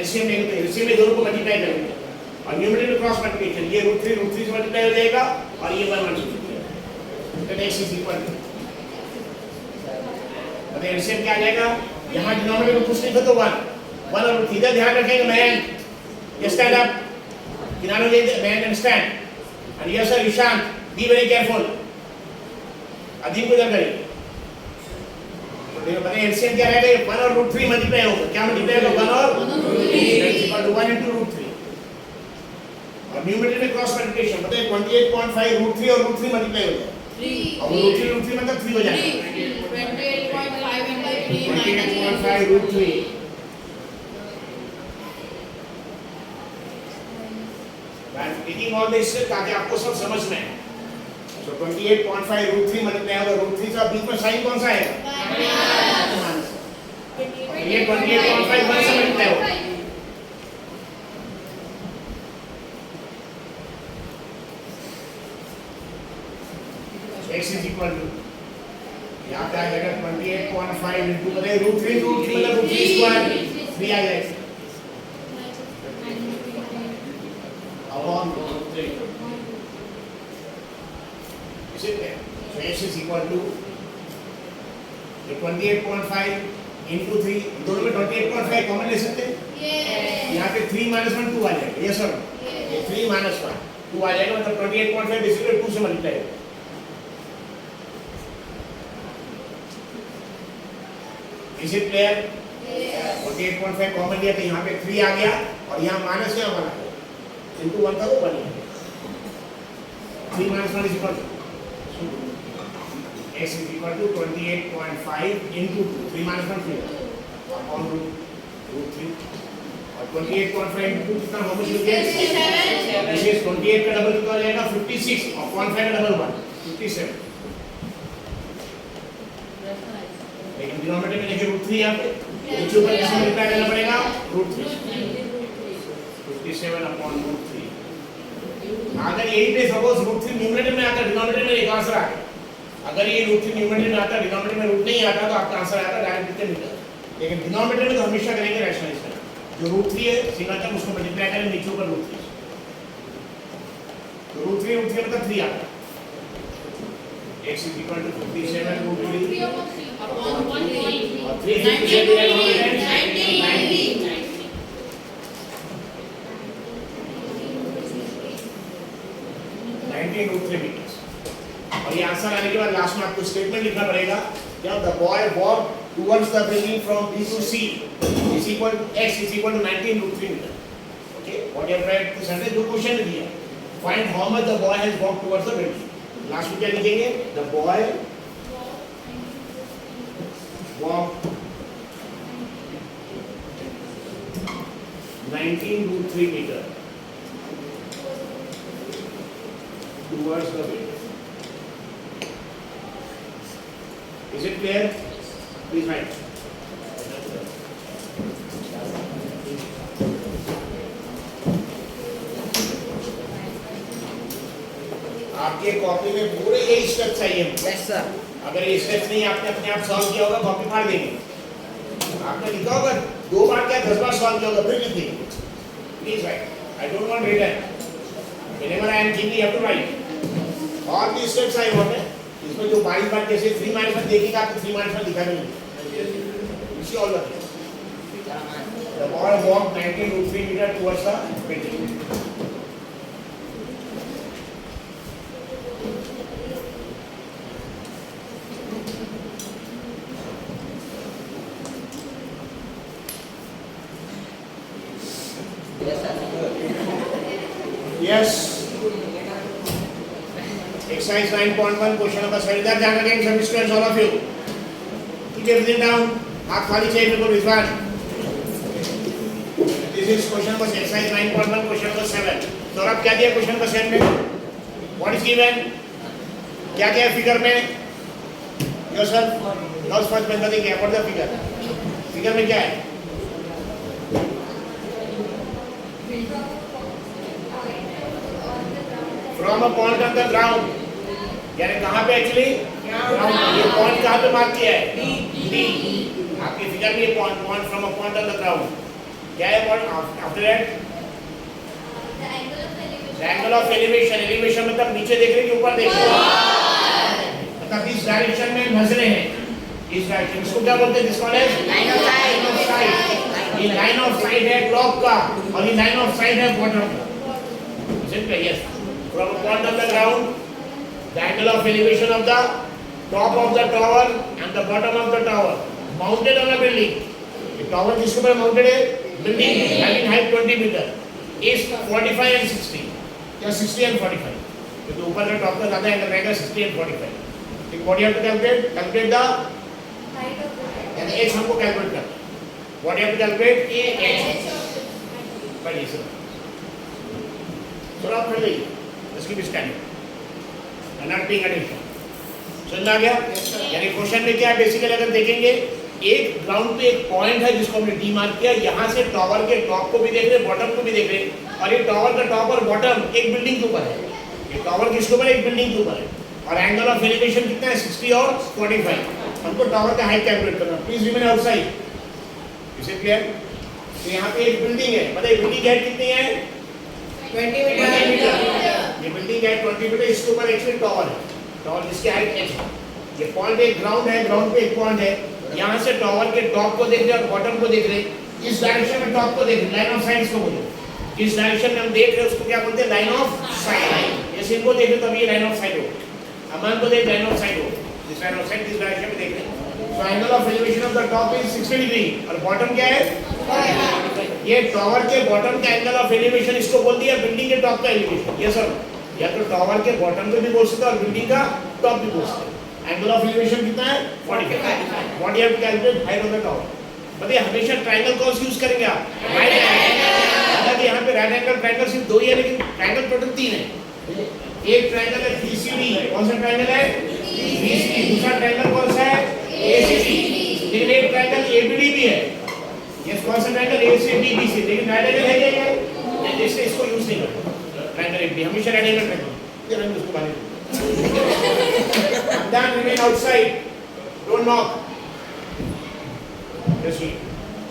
LCM लेंगे तो LCM में दोनों को मल्टीप्लाई करेंगे और न्यूमरेटर में क्रॉस मल्टीप्लिकेशन, ये root 3 से मल्टीप्लाई हो जाएगा और ये 1 मल्टीप्लाई हो जाएगा, तो x is equal to, अब LCM क्या आ जाएगा? यहाँ डिनोमिनेटर में कुछ नहीं था तो 1 और root 3, इधर ध्यान रखेंगे मैन, you stand up, किनारों ले man and stand, and yes sir Ishant, be very careful, अधीन को इधर करिए, तो देखो पता है LCM क्या रहेगा? 1 और root 3 मल्टीप्लाई होगा, क्या मल्टीप्लाई होगा? 1 और that's equal to 1 into root 3, और न्यूमरेटर में क्रॉस मल्टीप्लिकेशन, पता है 28.5 root 3 और root 3 मल्टीप्लाई हो जाएगा, और root 3 मतलब 3 हो जाएगा, 28.5 root 3, I'm taking all this ताकि आपको सब समझ में आए। So 28.5 root 3 मल्टीप्लाई होगा, root 3 का बीच में साइन कौन सा आएगा? ये 28.5 1 से मल्टीप्लाई होगा। So x is equal to, यहाँ पे आ जाएगा 28.5 into बताइए root 3 मतलब root 3 square 3 आ जाएगा। Upon root 3. Is it there? So x is equal to 28.5 into 3. दोनों में 28.5 कॉमन ले सकते हैं? यहाँ पे 3 minus 1 2 आ जाएगा, yes sir? ये 3 minus 1 2 आ जाएगा, मतलब 28.5 बेसिकली 2 से मल्टीप्लाई होगा। Is it clear? 28.5 कॉमन लिया तो यहाँ पे 3 आ गया और यहाँ माइनस क्या बना? into 1 था वो 1 है, 3 minus 1 is equal to, x is equal to 28.5 into 2, 3 minus 1 3 upon root 3 और 28.5 into 2 कितना how much you get? 58 का डबल कितना हो जाएगा? 56 upon 5 का डबल 1 57, लेकिन डिनोमिनेटर में देखिए root 3 यहाँ पे, नीचे ऊपर किससे मल्टीप्लाई करना पड़ेगा? root 3 57 upon root 3। अगर यही पे सपोज root 3 न्यूमरेटर में आता, डिनोमिनेटर में एक आंसर आ गया, अगर ये root 3 न्यूमरेटर में आता, डिनोमिनेटर में रूट नहीं आता तो आपका आंसर आता डायरेक्ट कितने मीटर, लेकिन डिनोमिनेटर में तो हमेशा करेंगे रैशनलाइज करना, जो root 3 है सिंगल टर्म उसको मल्टीप्लाई करें नीचे ऊपर root 3, तो root 3 मतलब 3 आता है, x is equal to 57 root 3 upon 1 और 3 root 3 meters। और ये आंसर आने के बाद लास्ट में आपको स्टेटमेंट लिखना पड़ेगा, क्या the boy walk towards the building from B to C is equal to x is equal to 19 root 3 meter। Okay, what you have write to send जो क्वेश्चन दिया, find how much the boy has walked towards the building, last में क्या लिखेंगे? The boy walk 19 root 3 meter towards the building। Is it clear? Please write। आपके कॉपी में पूरे यही स्टेप चाहिए। Yes sir. अगर ये स्टेप नहीं आपने अपने आप सॉल्व किया होगा कॉपी फाड़ देंगे। आपने लिखा होगा 2 बार क्या 10 बार सॉल्व किया होगा फिर लिखिए। Please write. I don't want written. Whenever I am giving, you have to write. All these steps I want है। इसमें जो 22 बार जैसे 3 minus 1 देखेगा आपको 3 minus 1 दिखा नहीं। You see all that? The boy walked 19 root 3 meter towards the building। Yes. Exercise 9.1 question number 7 इधर ध्यान रखेंगे सभी students all of you। Keep everything down। हाथ खाली चाहिए बिल्कुल Rizwan. This is question number exercise 9.1 question number 7। Saurabh क्या दिया question number 7 में? What is given? क्या क्या है फिगर में? Yourself नॉट फर्स्ट बंदा देखिए what the figure? फिगर में क्या है? From a point on the ground, यानी कहाँ पे एक्चुअली ग्राउंड, ये पॉइंट कहाँ पे मार्क किया है डी, आपकी फिगर में ये point from a point on the ground क्या है point, after that angle of elevation, elevation मतलब नीचे देख रहे हैं कि ऊपर देख रहे हैं, मतलब इस डायरेक्शन में धंस रहे हैं, इस डायरेक्शन, इसको क्या बोलते हैं, this called as line of sight, ये लाइन ऑफ साइट है क्लॉक का और ये लाइन ऑफ साइट है बॉटम का, simple, yes, from a point on the ground the angle of elevation of the top of the tower and the bottom of the tower mounted on a building, the tower जिसके ऊपर mounted है building having height 20 meter is 45 and 60 या 60 and 45, क्योंकि ऊपर का टॉप का ज़्यादा एंगल रहेगा 60 and 45, ठीक, what you have to calculate the height of the tower, यानी h हमको कैलकुलेट करना है, what you have to calculate ये h, पढ़िए सर, थोड़ा पढ़ लीजिए, इसकी भी स्टैंडिंग not paying attention, समझ आ गया, यानी क्वेश्चन में क्या है बेसिकली अगर देखेंगे एक ग्राउंड पे एक पॉइंट है जिसको हमने डी मार्क किया, यहाँ से टॉवर के टॉप को भी देख रहे, बॉटम को भी देख रहे, और ये टॉवर का टॉप और बॉटम एक बिल्डिंग के ऊपर है, ये टॉवर किसके ऊपर है, एक बिल्डिंग के ऊपर है, और एंगल ऑफ एलिवेशन कितना है 60 और 45, हमको टॉवर का हाइट कैलकुलेट करना, प्लीज रिमेन आउटसाइड, इसे क्लियर, तो यहाँ पे एक बिल्डिंग है, बताइए बिल्डिंग हाइट कितनी है 20 मीटर, ये बिल्डिंग है 20 मीटर, इसके ऊपर एक्चुअली टॉवर है, टॉवर जिसकी हाइट h है, ये पॉइंट एक ग्राउंड है, ग्राउंड पे एक पॉइंट है, यहाँ से टॉवर के टॉप को देख रहे और बॉटम को देख रहे, इस डायरेक्शन में टॉप को देख रहे, लाइन ऑफ साइट इसको बोलते हैं, इस डायरेक्शन में हम देख रहे उसको क्या बोलते हैं, लाइन ऑफ साइट, जैसे इनको देख रहे तब ये लाइन ऑफ साइट हो, अमान को देख लाइन ऑफ साइट हो, इस लाइन ऑफ साइट इस डायरेक्शन में देख रहे, तो angle of elevation of the top is 60 degree और बॉटम क्या है, ये टॉवर के बॉटम का एंगल ऑफ एलिवेशन इसको बोल दिया बिल्डिंग के टॉप का एलिवेशन, ये सब या तो टॉवर के बॉटम पे भी बोल सकते हैं और बिल्डिंग का टॉप भी बोल सकते हैं, एंगल ऑफ एलिवेशन कितना है 45, what you have to calculate height of the tower, बताइए हमेशा ट्रायंगल कौन सा यूज करेंगे आप, राइट एंगल, हालांकि यहाँ पे राइट एंगल ट्रायंगल सिर्फ दो ही है लेकिन ट्रायंगल टोटल 3 है, एक ट्रायंगल है BCD, कौन सा ट्रायंगल है BCD, दूसरा ट्रायंगल कौन सा है ACD, लेकिन एक ट्रायंगल ABD भी है, ये कौन सा ट्रायंगल A से B, B से, लेकिन राइट एंगल है क्या ये, जैसे इसको यूज नहीं करते ट्रायंगल AB, हमेशा राइट एंगल ट्रायंगल, ये रंग उसको बाहर then remain outside, don't knock, just wait,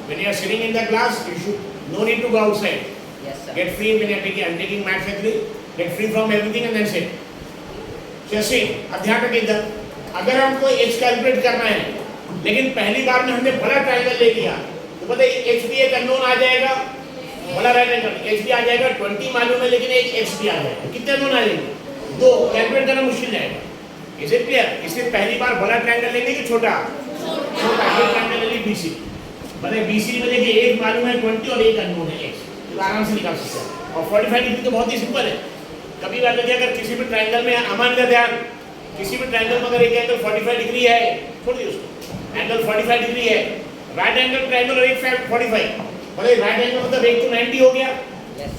when you are sitting in the class you should no need to go outside, yes sir, get free when you are taking, I'm taking maths actually, get free from everything and then sit, जैसे अब ध्यान रखिए इधर, अगर हमको h कैलकुलेट करना है लेकिन पहली बार में हमने बड़ा ट्रायंगल ले लिया तो पता है h भी एक अननोन आ जाएगा, बड़ा राइट एंगल h भी आ जाएगा, 20 मालूम है लेकिन एक x भी आ जाएगा, कितने अननोन आ जाएंगे, दो, कैलकुलेट करना मुश्किल जाएगा, इसे क्लियर, इसलिए पहली बार बड़ा ट्रायंगल लेंगे कि छोटा, छोटा ट्रायंगल ले BCD, बताइए BCD में देखिए एक मालूम है 20 और एक अननोन है x, तो आराम से निकाल सकते हैं, और 45 डिग्री तो बहुत ही सिंपल है, कभी बात देखिए अगर किसी भी ट्रायंगल में अमान का ध्यान, किसी भी ट्रायंगल में अगर एक एंगल 45 डिग्री है, छोड़ दीजिए उसको, एंगल 45 डिग्री है, राइट एंगल ट्रायंगल और एक 45, बोले राइट एंगल मतलब एक तो 90 हो गया,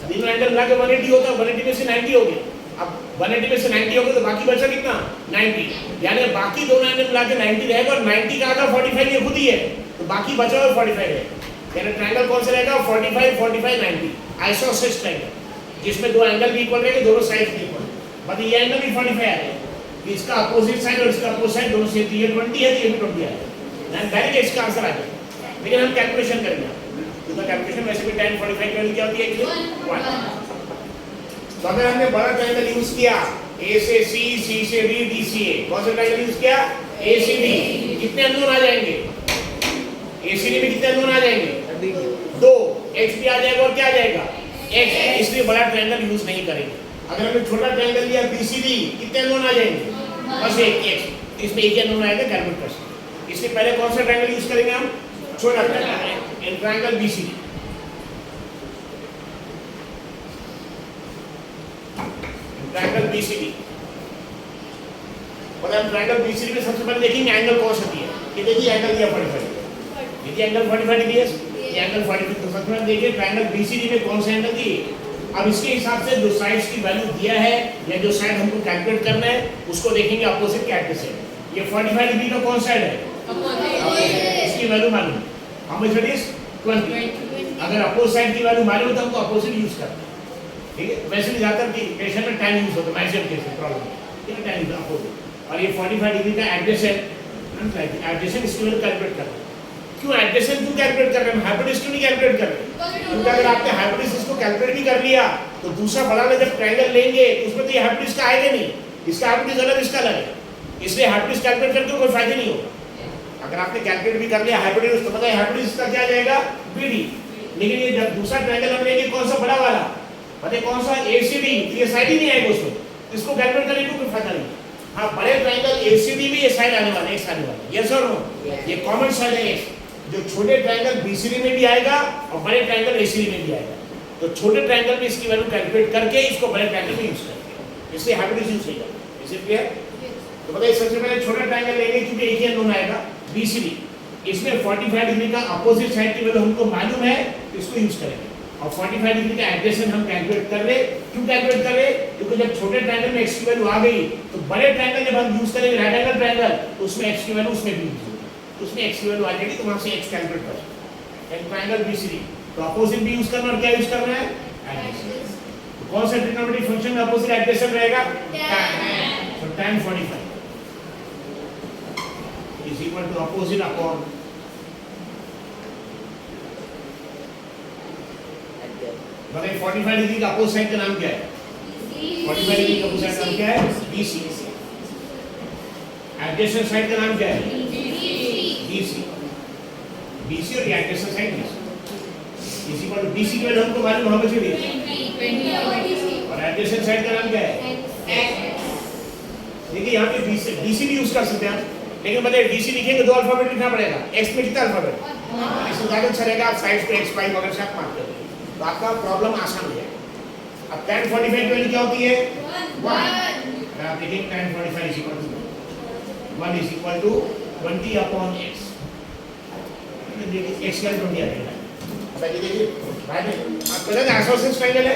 तीनों एंगल मिला के 180 होता है, 180 में से 90 हो गया, अब 180 में से 90 हो गया तो बाकी बचा कितना 90, यानी बाकी दोनों एंगल मिला के 90 रहेगा और 90 का आधा 45 ये खुद ही है, तो बाकी बचा हुआ 45 है, यानी ट्रायंगल कौन सा रहेगा 45 45 90, आइसोसेलेस ट्रायंगल जिसमें दो एंगल भी इक्वल रहेंगे, दोनों साइड भी इक्वल, मतलब ये एंगल भी 45 आ रहा है, इसका अपोजिट साइड और इसका अपोजिट साइड दोनों से, ये 20 है तो ये भी 20 आएगा, डायरेक्ट इसका आंसर आ जाएगा, लेकिन हम कैलकुलेशन करेंगे, तो कैलकुलेशन वैसे भी tan 45 की वैल्यू क्या होती है 1, तो अगर हमने बड़ा ट्रायंगल यूज किया A से C, C से D, D से A, कौन सा ट्रायंगल यूज किया A से D, कितने अननोन आ जाएंगे, ACD में कितने अननोन आ जाएंगे, 2, H भी आ जाएगा और क्या आ जाएगा X, इसलिए बड़ा ट्रायंगल यूज नहीं करेंगे, अगर हमने छोटा ट्रायंगल लिया BCD, कितने अननोन आ जाएंगे, बस एक X, इसमें एक अननोन आएगा, कैलकुलेट कर सकते, इसलिए पहले कौन सा ट्रायंगल यूज करेंगे हम, छोटा triangle, in triangle BCD, triangle BCD, और हम ट्रायंगल BCD में सबसे पहले देखेंगे एंगल कौन सा दिया है, कि देखिए एंगल दिया 45, देखिए एंगल 45 डिग्री है, ये एंगल 45, तो सबसे पहले देखिए ट्रायंगल BCD में कौन सा एंगल दिए, अब इसके हिसाब से जो साइड्स की वैल्यू दिया है या जो साइड हमको कैलकुलेट करना है उसको देखेंगे अपोजिट कैरेक्टर, ये 45 डिग्री का कौन साइड है, इसकी वैल्यू मालूम, हाउ मच इट इज 20, अगर अपोजिट साइड की वैल्यू मालूम तो हमको अपोजिट यूज करना है, ठीक है, वैसे भी ज़्यादातर की इक्वेशन में tan यूज होता है, मैक्सिमम केस में प्रॉब्लम है, ठीक है, tan यूज अपोजिट। और ये 45 डिग्री का एडजेसेंट इसकी वैल्यू कैलकुलेट कर रहे हैं। क्यों एडजेसेंट क्यों कैलकुलेट कर रहे हैं, हाइपोटेन्यूज क्यों नहीं कैलकुलेट कर रहे हैं? क्योंकि अगर आपने हाइपोटेन्यूज को कैलकुलेट भी कर लिया तो दूसरा बड़ा वाला जब ट्रायंगल लेंगे तो उसमें तो ये हाइपोटेन्यूज का आएगा नहीं, इसका हाइपोटेन्यूज अलग, इसका अलग है, इसलिए हाइपोटेन्यूज कैलकुलेट करके कोई फायदा नहीं होगा। अगर आपने कैलकुलेट भी कर लिया हाइपोटेन्यूज तो पता है हाइपोटेन्यूज का क्या जाएगा, बीडी। लेकिन ये जब दूसरा ट्रायंगल हम लेंगे कौन सा बड़ा वाला, पता है कौन सा, एसीडी, ये साइड ही नहीं आएगा उसमें, इसको कैलकुलेट करने को कोई फायदा नहीं। हाँ, बड़े ट्रायंगल एसीडी में ये साइड आने वाला है, एक्स आने वाला है, यस और नो, ये कॉमन साइड है एक्स। जो छोटे ट्रायंगल बीसीडी में भी आएगा और बड़े ट्रायंगल एसीडी में भी आएगा, तो छोटे ट्रायंगल में इसकी वैल्यू कैलकुलेट करके इसको बड़े ट्रायंगल में यूज करते हैं, इससे हाइपोटेन्यूज यूज होगा। Is it clear? तो बताइए सबसे पहले छोटा ट्रायंगल लेंगे क्योंकि एक ही अननोन आएगा बीसीडी, इसमें 45 डिग्री का अपोजिट साइड की वैल्यू हमको मालूम है तो इसको यूज करेंगे। और 45 डिग्री का एडजेसेंट हम कैलकुलेट कर ले, क्यों कैलकुलेट कर ले, क्योंकि जब छोटे ट्रायंगल में x की वैल्यू आ गई तो बड़े ट्रायंगल जब हम यूज करेंगे राइट एंगल ट्रायंगल तो उसमें x की वैल्यू उसमें भी यूज होगी, तो उसमें x की वैल्यू आ जाएगी, तो वहां से x कैलकुलेट कर सकते हैं। ट्रायंगल बीसीडी तो अपोजिट भी यूज करना और क्या यूज करना है, एडजेसेंट। तो कौन सा ट्रिग्नोमेट्रिक फंक्शन में अपोजिट एडजेसेंट रहेगा, tan। तो tan 45 is equal to opposite upon बताइए 45 डिग्री का अपोजिट साइड का नाम क्या है, 45 डिग्री का अपोजिट साइड का नाम क्या है, BC। एडजेसेंट साइड का नाम क्या है, BC। BC और adjacent side BC is equal to BC की वैल्यू हमको मालूम होना चाहिए, 20 और एडजेसेंट साइड का नाम क्या है, देखिए यहाँ पे BC भी यूज कर सकते हैं आप, लेकिन बताइए BC लिखेंगे दो अल्फाबेट लिखना पड़ेगा, x में कितना अल्फाबेट, इससे ज़्यादा अच्छा रहेगा आप साइड पे x y वगैरह सब मार्क कर तो आपका प्रॉब्लम आसान हो जाएगा। अब tan 45 की वैल्यू क्या होती है, 1। आप देखेंगे tan 45 is equal to 1 is equal to 20 upon x, देखिए x का 20 आ जाएगा। अब ये देखिए राइट है, आप पहले आइसोसेलेस ट्रायंगल है,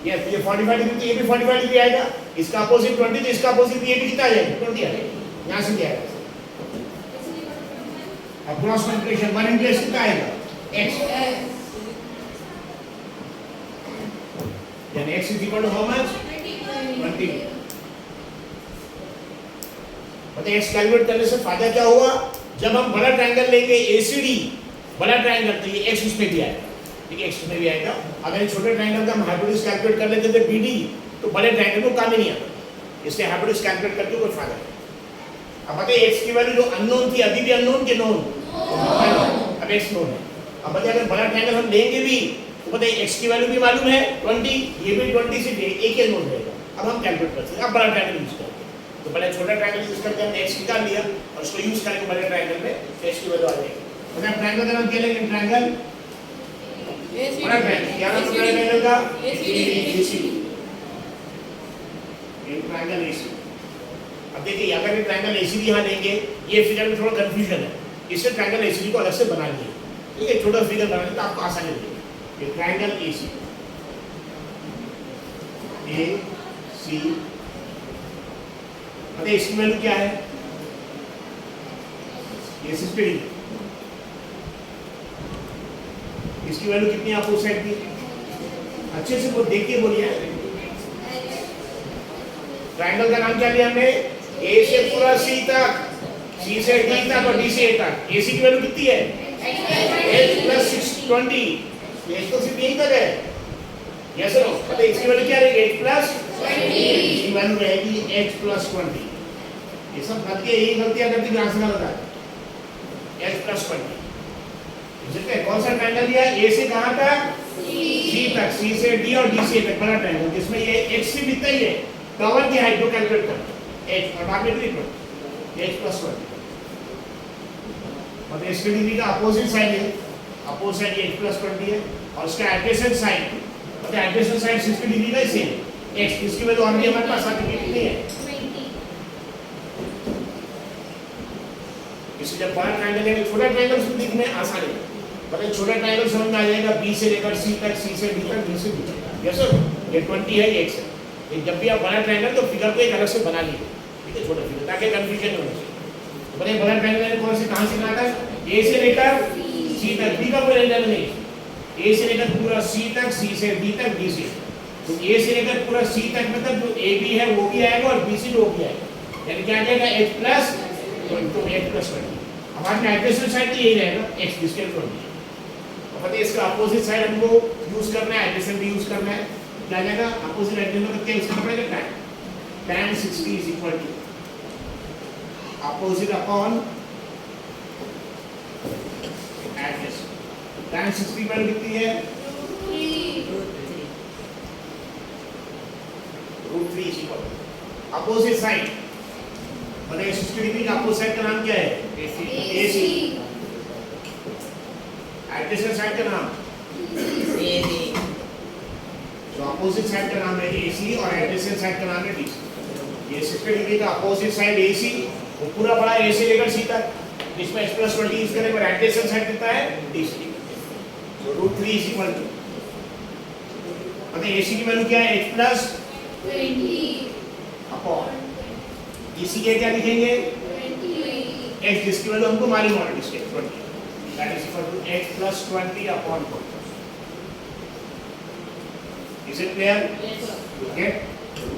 ये 45 डिग्री तो ये भी 45 डिग्री आएगा, इसका अपोजिट 20 तो इसका अपोजिट ये भी कितना आ जाएगा, 20 आ जाएगा, यहाँ से क्या आएगा। अब क्रॉस मल्टीप्लिकेशन 1 into x कितना आएगा, x, यानी x is equal to how much, 20। बताइए x कैलकुलेट करने से फायदा क्या हुआ, जब हम बड़ा ट्रायंगल लेंगे ACD बड़ा ट्रायंगल तो ये x उसमें भी आएगा, ठीक है, x उसमें भी आएगा। अगर छोटे ट्रायंगल का हम हाइपोटेन्यूज कैलकुलेट कर लेते थे BD तो बड़े ट्रायंगल को काम ही नहीं आता, इसलिए हाइपोटेन्यूज कैलकुलेट करके कोई फायदा नहीं। अब बताइए x की वैल्यू जो अननोन थी अभी भी अननोन के नोन, अब x नोन है। अब बताइए अगर बड़ा ट्रायंगल हम लेंगे भी तो बताइए x की वैल्यू भी मालूम है 20, ये भी 20 से एक ही नोन रहेगा। अब हम कैलकुलेट कर सकते हैं, अब बड़ा ट्रायंगल यूज करके तो पहले छोटा ट्रायंगल यूज करके हमने x निकाल लिया और उसको यूज करके बड़े ट्रायंगल में x की वैल्यू आ जाएगी। मतलब ट्रायंगल का नाम क्या लेंगे, ट्रायंगल बड़ा ट्रायंगल, क्या नाम है ट्रायंगल का, ACD, ट्रायंगल ACD। अब देखिए अगर ये ट्रायंगल ACD यहाँ लेंगे, ये फिगर में थोड़ा कंफ्यूजन है, इससे ट्रायंगल ACD को अलग से बना लिए, ठीक है, छोटा फिगर बनाने तो आपको आसानी होगी। ये ट्रायंगल ACD बताइए इसकी वैल्यू क्या है, ये 60 डिग्री, इसकी वैल्यू कितनी आपको उस साइड की, अच्छे से वो देख के बोलिए। ट्रायंगल का नाम क्या लिया हमने, A से पूरा C तक, C से D तक और D से A तक। AC की वैल्यू कितनी है, h plus 620, h तो सिर्फ यहीं तक है, यस नो, मतलब इसकी वैल्यू क्या रहेगी, h plus 20, इसकी वैल्यू रहेगी h plus 20। ये सब गलतियाँ यही गलतियाँ करती हैं, आंसर गलत आता है, h plus 20। जिसमें कौन सा ट्रायंगल लिया, A से कहाँ तक, C तक, C से D और D से A तक बड़ा ट्रायंगल, जिसमें ये h से कितना ही है, कवर की हाइट को कैलकुलेट कर h और बाद में ट्रीटमेंट h plus 20। मतलब इसके डिग्री का अपोजिट साइड है, अपोजिट साइड h plus 20 है और इसका एडजेसेंट साइड, मतलब एडजेसेंट साइड 60 डिग्री का ही सेम x, इसकी वैल्यू ऑलरेडी हमारे पास आ चुकी कितनी है, इससे जब बड़ा ट्रायंगल लेंगे छोटा ट्रायंगल उसको दिखने में आसान है, मतलब छोटा ट्रायंगल समझ में आ जाएगा, B से लेकर C तक, C से D तक, D से B तक, यस सर, ये 20 है, ये x है। जब भी आप बड़ा ट्रायंगल तो फिगर को एक अलग से बना लीजिए, ठीक है, छोटा फिगर, ताकि कंफ्यूजन नहीं हो। बड़े बड़ा ट्रायंगल कौन से कहां से कहां तक, A से लेकर C तक, D का कोई रेंज नहीं, A से लेकर पूरा C तक, C से D तक, D से, तो ए से लेकर पूरा सी तक मतलब जो ए बी है वो भी आएगा और बी सी वो भी आएगा, यानी क्या आ जाएगा h प्लस तो h प्लस 20। हमारे में एडजेसेंट साइड तो यही रहेगा x डिस्टेंस 20। अब पता है इसका अपोजिट साइड हमको यूज करना है, एडजेसेंट भी यूज करना है, क्या आ जाएगा अपोजिट एडजेसेंट करके यूज करना पड़ेगा tan 60 is equal to opposite upon adjacent। tan 60 पर कितनी है √3 is equal to opposite side, मतलब 60 डिग्री का अपोजिट साइड का नाम क्या है AC, एडजेसेंट साइड का नाम AD, जो अपोजिट साइड का नाम है AC और एडजेसेंट साइड का नाम है DC। ये 60 डिग्री का अपोजिट साइड AC वो पूरा बड़ा AC लेकर C तक, जिसमें h प्लस 20 यूज करें, पर एडजेसेंट साइड कितना है DC। तो √3 is equal to मतलब AC की वैल्यू क्या है h प्लस 20 अपॉन DC के क्या लिखेंगे h, जिसकी वैल्यू हमको मालूम है इसके 20, that is equal to h plus 20 upon 20। Is it clear? Okay,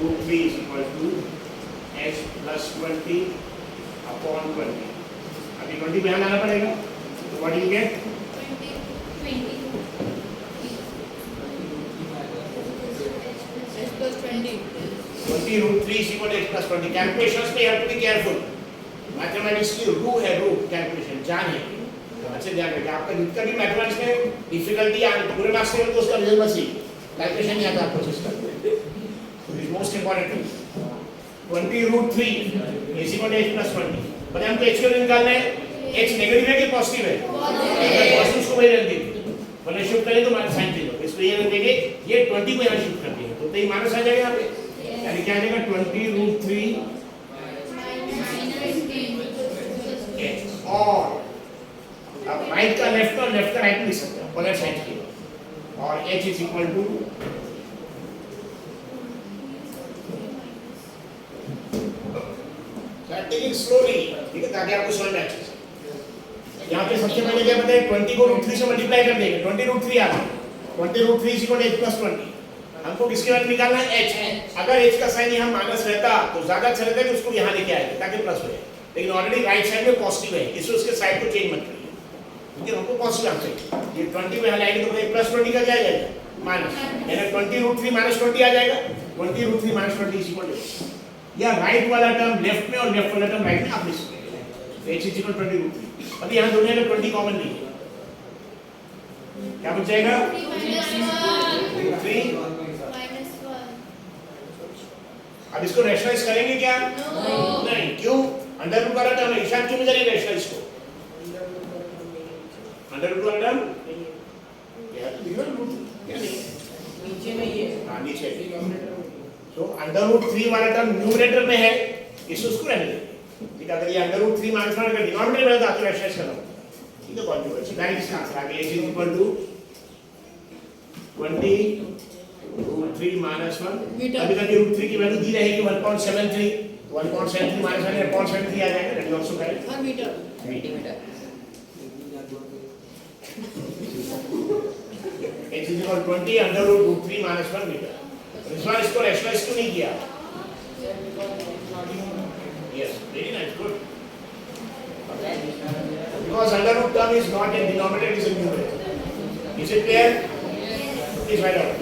√3 is equal to h plus 20 upon 20। अभी 20 पे आना पड़ेगा, तो what you get 20 √3 is equal to h plus 20। Calculations में you have to be careful, mathematics की रूल है, रूल कैलकुलेशन जानिए अच्छे ध्यान रखिए। आपका जितना भी मैथमेटिक्स में डिफिकल्टी आ पूरे मार्क्स में तो उसका रिजल्ट बस ही कैलकुलेशन नहीं आता आपको सिस्टम में, तो is most important. 20√3 is equal to h plus 20। पहले हमको h की वैल्यू निकालना है, h नेगेटिव है कि पॉजिटिव है, पॉजिटिव उसको वही रख देंगे, पहले शिफ्ट करें तो माइनस साइन देंगे, इसको ये रख देंगे, ये 20 को यहाँ शिफ्ट कर देंगे तो ये माइनस आ जाएगा यहाँ पे, यानी क्या आ जाएगा 20√3 और अब राइट का लेफ्ट और लेफ्ट का राइट लिख सकते हैं, अपोजिट साइड की, और h is equal to taking slowly, ठीक है, ताकि आपको समझ में अच्छे से। यहाँ पे सबसे पहले क्या बताए 20 को √3 से मल्टीप्लाई कर देंगे, 20√3 आ गया, 20√3 is equal to h plus 20। हमको किसके वैल्यू निकालना है h, अगर h का साइन यहाँ माइनस रहता तो ज्यादा अच्छा रहता कि उसको यहाँ लेके आए ताकि प्लस हो जाए, लेकिन ऑलरेडी राइट साइड में पॉजिटिव है, इसलिए उसके साइड को चेंज मत करिए, क्योंकि हमको पॉजिटिव आना चाहिए। ये 20 में लाएंगे तो प्लस 20 का क्या आ जाएगा माइनस, यानी 20√3 माइनस 20 आ जाएगा, 20√3 माइनस 20 is equal to, या राइट वाला टर्म लेफ्ट में और लेफ्ट वाला टर्म राइट में आप लिख सकते हैं, h is equal to 20√3। अब यहाँ दोनों में 20 कॉमन नहीं है, क्या बच जाएगा √3। अब इसको रैशनलाइज करेंगे क्या? नहीं, क्यों? अंडर रूट वाला टर्म है, ईशान क्यों नहीं करेंगे रैशनलाइज को? अंडर रूट वाला टर्म नीचे में ही है, हाँ नीचे। तो √3 वाला टर्म न्यूमरेटर में है, इसको उसको रहने देंगे, ठीक है। अगर ये √3 माइनस 1 का डिनोमिनेटर में तो आपको रैशनलाइज करना होगा, ठीक है। कॉन्जुगेट डायरेक्ट इसका आंसर आ गया, h is equal to 20√3 minus 1। अभी तक √3 की वैल्यू दी रहेगी 1.73, तो 1.73 माइनस 1 0.73 आ जाएगा, that is also correct. Metre h is equal to 20 √3 minus 1 metre. इस बार इसको रैशनलाइज क्यों नहीं किया? Yes, very nice, good, because under root term is not in denominator, it is in numerator। Is it clear? Please write out.